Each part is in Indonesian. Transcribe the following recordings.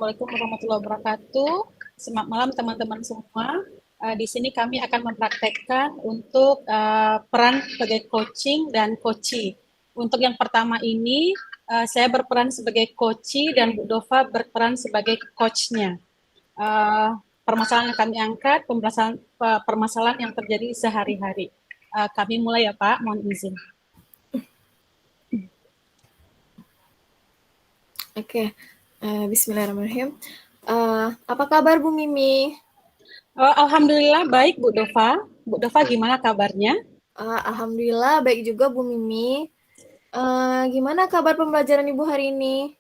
Assalamualaikum warahmatullahi wabarakatuh. Selamat malam teman-teman semua. Di sini kami akan mempraktekkan untuk peran sebagai coaching dan coachee. Untuk yang pertama ini, saya berperan sebagai coachee dan Bu Dova berperan sebagai coachnya. Permasalahan yang kami angkat, permasalahan yang terjadi sehari-hari. Kami mulai ya Pak, mohon izin. Oke. Bismillahirrahmanirrahim. Apa kabar Bu Mimi? Alhamdulillah baik Bu Dova. Bu Dova gimana kabarnya? Alhamdulillah baik juga Bu Mimi. Gimana kabar pembelajaran Ibu hari ini?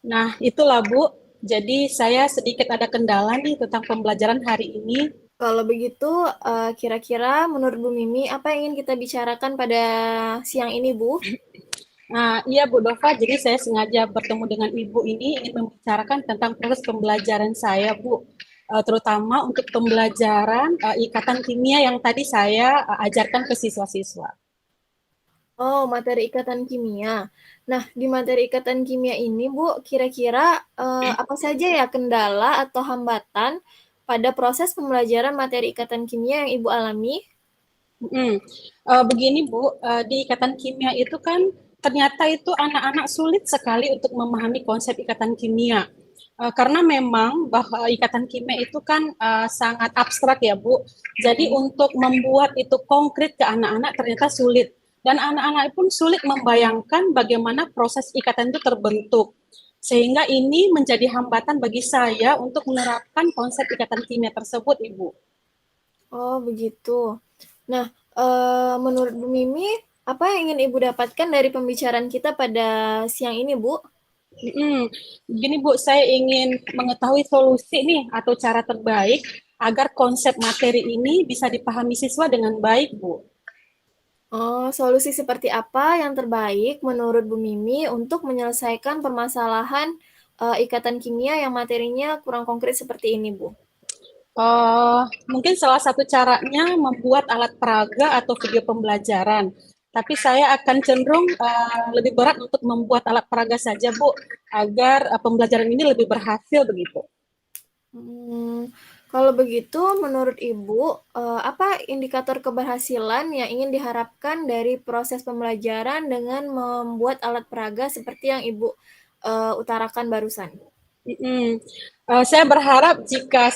Nah, itulah Bu. Jadi saya sedikit ada kendala nih tentang pembelajaran hari ini. Kalau begitu, kira-kira menurut Bu Mimi, apa yang ingin kita bicarakan pada siang ini, Bu? Nah, iya Bu Dova, jadi saya sengaja bertemu dengan Ibu ini ingin membicarakan tentang proses pembelajaran saya, Bu. Terutama untuk pembelajaran ikatan kimia yang tadi saya ajarkan ke siswa-siswa. Oh, materi ikatan kimia. Nah, di materi ikatan kimia ini, Bu, kira-kira apa saja ya kendala atau hambatan pada proses pembelajaran materi ikatan kimia yang Ibu alami? Begini Bu, di ikatan kimia itu kan ternyata itu anak-anak sulit sekali untuk memahami konsep ikatan kimia. Karena memang bahwa ikatan kimia itu kan sangat abstrak ya Bu. Jadi untuk membuat itu konkret ke anak-anak ternyata sulit. Dan anak-anak pun sulit membayangkan bagaimana proses ikatan itu terbentuk. Sehingga ini menjadi hambatan bagi saya untuk menerapkan konsep ikatan kimia tersebut, Ibu. Oh, begitu. Nah, menurut Bu Mimi, apa yang ingin Ibu dapatkan dari pembicaraan kita pada siang ini, Bu? Gini Bu, saya ingin mengetahui solusi nih atau cara terbaik agar konsep materi ini bisa dipahami siswa dengan baik, Bu. Oh, solusi seperti apa yang terbaik menurut Bu Mimi untuk menyelesaikan permasalahan ikatan kimia yang materinya kurang konkret seperti ini, Bu? Mungkin salah satu caranya membuat alat peraga atau video pembelajaran. Tapi saya akan cenderung lebih berat untuk membuat alat peraga saja, Bu, agar pembelajaran ini lebih berhasil begitu. Kalau begitu, menurut Ibu, apa indikator keberhasilan yang ingin diharapkan dari proses pembelajaran dengan membuat alat peraga seperti yang Ibu utarakan barusan? Saya berharap jika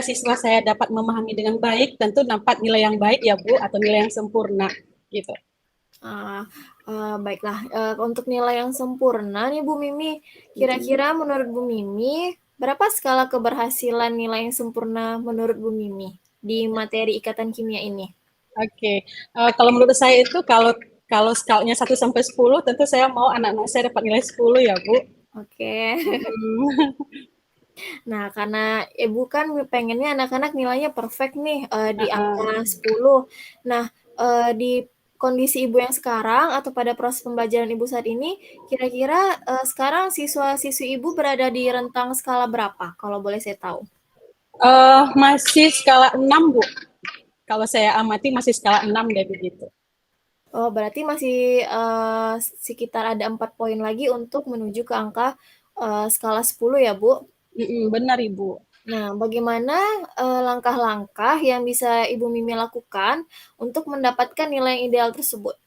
siswa saya dapat memahami dengan baik, tentu dapat nilai yang baik ya Bu, atau nilai yang sempurna gitu. Baiklah, untuk nilai yang sempurna nih Bu Mimi, kira-kira menurut Bu Mimi, berapa skala keberhasilan nilai yang sempurna menurut Bu Mimi di materi ikatan kimia ini? Oke, kalau menurut saya itu kalau skalanya 1 sampai 10, tentu saya mau anak-anak saya dapat nilai 10 ya Bu. Oke. Nah, karena Ibu kan pengennya anak-anak nilainya perfect nih di angka 10. Nah, di kondisi Ibu yang sekarang atau pada proses pembelajaran Ibu saat ini, kira-kira sekarang siswa-siswi Ibu berada di rentang skala berapa, kalau boleh saya tahu? Masih skala 6 Bu. Kalau saya amati masih skala 6 deh begitu. Oh, berarti masih sekitar ada 4 poin lagi untuk menuju ke angka skala 10 ya, Bu? Benar Ibu. Nah, bagaimana langkah-langkah yang bisa Ibu Mimi lakukan untuk mendapatkan nilai ideal tersebut?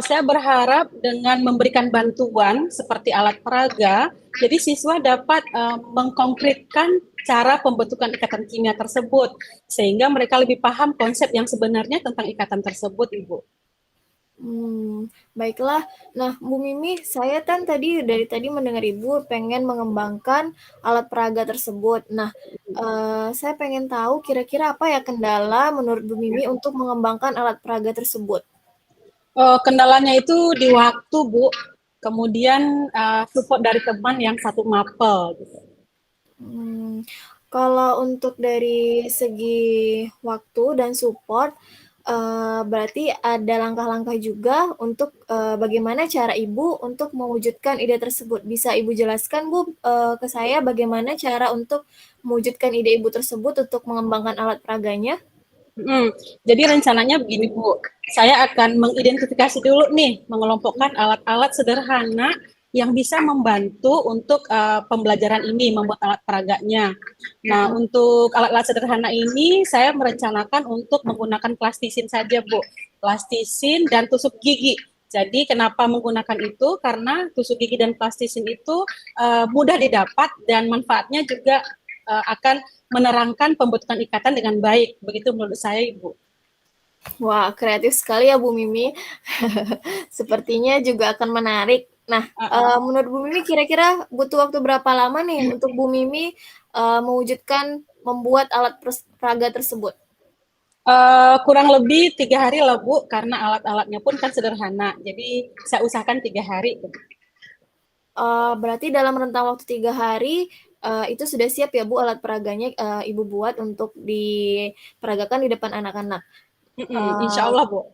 Saya berharap dengan memberikan bantuan seperti alat peraga, jadi siswa dapat mengkonkretkan cara pembentukan ikatan kimia tersebut, sehingga mereka lebih paham konsep yang sebenarnya tentang ikatan tersebut, Ibu. Baiklah. Nah, Bu Mimi, saya kan dari tadi mendengar Ibu pengen mengembangkan alat peraga tersebut. Nah, saya pengen tahu kira-kira apa ya kendala menurut Bu Mimi untuk mengembangkan alat peraga tersebut? Kendalanya itu di waktu, Bu. Kemudian support dari teman yang satu mapel. Gitu. Kalau untuk dari segi waktu dan support, berarti ada langkah-langkah juga untuk bagaimana cara Ibu untuk mewujudkan ide tersebut. Bisa Ibu jelaskan, Bu, ke saya bagaimana cara untuk mewujudkan ide Ibu tersebut untuk mengembangkan alat peraganya? Jadi rencananya begini Bu, saya akan mengidentifikasi dulu nih, mengelompokkan alat-alat sederhana yang bisa membantu untuk pembelajaran ini, membuat alat peraganya. Nah, untuk alat-alat sederhana ini saya merencanakan untuk menggunakan plastisin saja, Bu. Plastisin dan tusuk gigi. Jadi kenapa menggunakan itu? Karena tusuk gigi dan plastisin itu mudah didapat dan manfaatnya juga akan menerangkan pembentukan ikatan dengan baik. Begitu menurut saya, Ibu. Wah, kreatif sekali ya Bu Mimi. Sepertinya juga akan menarik. Nah, menurut Bu Mimi kira-kira butuh waktu berapa lama nih untuk Bu Mimi mewujudkan membuat alat peraga tersebut? Kurang lebih 3 hari lah Bu, karena alat-alatnya pun kan sederhana. Jadi saya usahakan 3 hari. Berarti dalam rentang waktu 3 hari itu sudah siap ya Bu alat peraganya Ibu buat untuk diperagakan di depan anak-anak. Insya Allah Bu.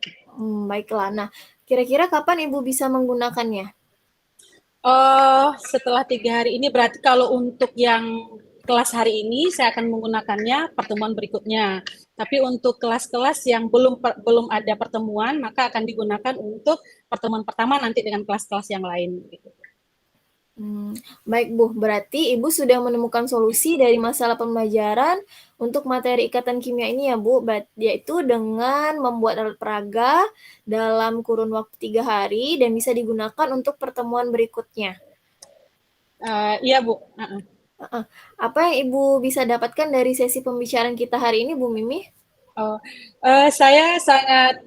Baiklah. Nah, kira-kira kapan Ibu bisa menggunakannya? Setelah 3 hari ini berarti kalau untuk yang kelas hari ini saya akan menggunakannya pertemuan berikutnya. Tapi untuk kelas-kelas yang belum ada pertemuan maka akan digunakan untuk pertemuan pertama nanti dengan kelas-kelas yang lain. Gitu. Baik Bu, berarti Ibu sudah menemukan solusi dari masalah pembelajaran untuk materi ikatan kimia ini ya Bu, yaitu dengan membuat alat peraga dalam kurun waktu 3 hari dan bisa digunakan untuk pertemuan berikutnya. Iya Bu. Apa yang Ibu bisa dapatkan dari sesi pembicaraan kita hari ini Bu Mimi? Saya sangat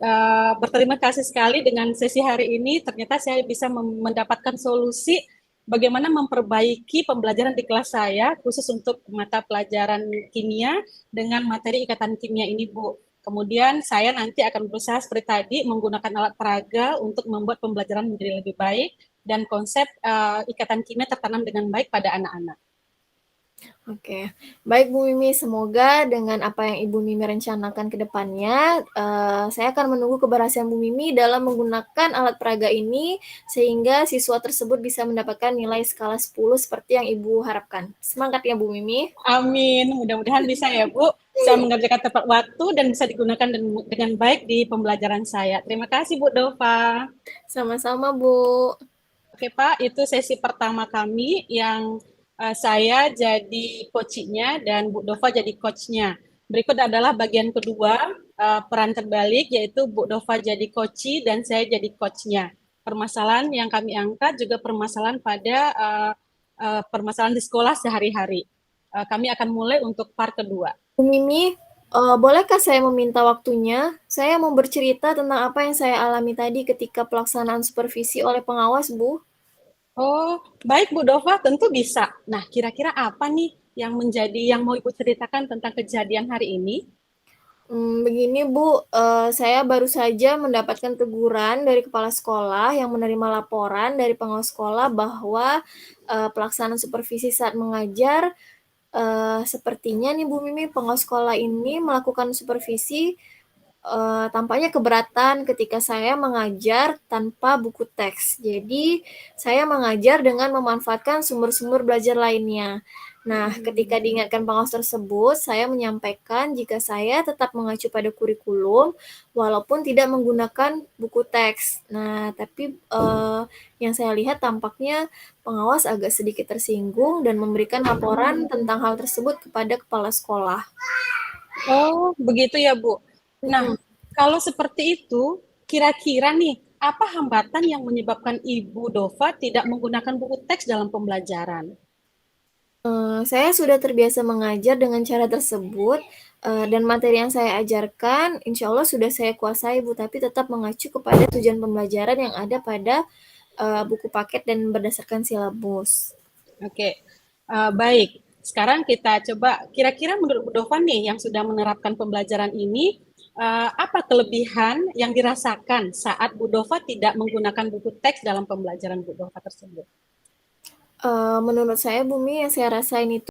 berterima kasih sekali dengan sesi hari ini. Ternyata saya bisa mendapatkan solusi bagaimana memperbaiki pembelajaran di kelas saya, khusus untuk mata pelajaran kimia dengan materi ikatan kimia ini, Bu. Kemudian saya nanti akan berusaha seperti tadi menggunakan alat peraga untuk membuat pembelajaran menjadi lebih baik dan konsep ikatan kimia tertanam dengan baik pada anak-anak. Oke, baik Bu Mimi, semoga dengan apa yang Ibu Mimi rencanakan ke depannya, saya akan menunggu keberhasilan Bu Mimi dalam menggunakan alat peraga ini, sehingga siswa tersebut bisa mendapatkan nilai skala 10 seperti yang Ibu harapkan. Semangat ya Bu Mimi. Amin, mudah-mudahan bisa ya Bu, bisa mengerjakan tepat waktu dan bisa digunakan dengan baik di pembelajaran saya. Terima kasih Bu Dova. Sama-sama Bu. Oke Pak, itu sesi pertama kami yang saya jadi coachnya dan Bu Dova jadi coachnya. Berikut adalah bagian kedua, peran terbalik, yaitu Bu Dova jadi coach dan saya jadi coachnya. Permasalahan yang kami angkat juga permasalahan pada permasalahan di sekolah sehari-hari. Kami akan mulai untuk part kedua. Bu Mimi, bolehkah saya meminta waktunya? Saya mau bercerita tentang apa yang saya alami tadi ketika pelaksanaan supervisi oleh pengawas, Bu. Oh, baik Bu Dova, tentu bisa. Nah, kira-kira apa nih yang mau Ibu ceritakan tentang kejadian hari ini? Begini Bu, saya baru saja mendapatkan teguran dari kepala sekolah yang menerima laporan dari pengawas sekolah bahwa pelaksanaan supervisi saat mengajar, sepertinya nih Bu Mimi, pengawas sekolah ini melakukan supervisi tampaknya keberatan ketika saya mengajar tanpa buku teks. Jadi, saya mengajar dengan memanfaatkan sumber-sumber belajar lainnya. Nah, ketika diingatkan pengawas tersebut, saya menyampaikan jika saya tetap mengacu pada kurikulum, walaupun tidak menggunakan buku teks. Nah, tapi yang saya lihat tampaknya pengawas agak sedikit tersinggung dan memberikan laporan tentang hal tersebut kepada kepala sekolah. Oh, begitu ya, Bu. Nah, kalau seperti itu, kira-kira nih, apa hambatan yang menyebabkan Ibu Dova tidak menggunakan buku teks dalam pembelajaran? Saya sudah terbiasa mengajar dengan cara tersebut, dan materi yang saya ajarkan insya Allah sudah saya kuasai Bu, tapi tetap mengacu kepada tujuan pembelajaran yang ada pada buku paket dan berdasarkan silabus. Oke, baik. Sekarang kita coba, kira-kira menurut Bu Dova nih, yang sudah menerapkan pembelajaran ini, apa kelebihan yang dirasakan saat Bu Dova tidak menggunakan buku teks dalam pembelajaran Bu Dova tersebut? Menurut saya Bumi yang saya rasain itu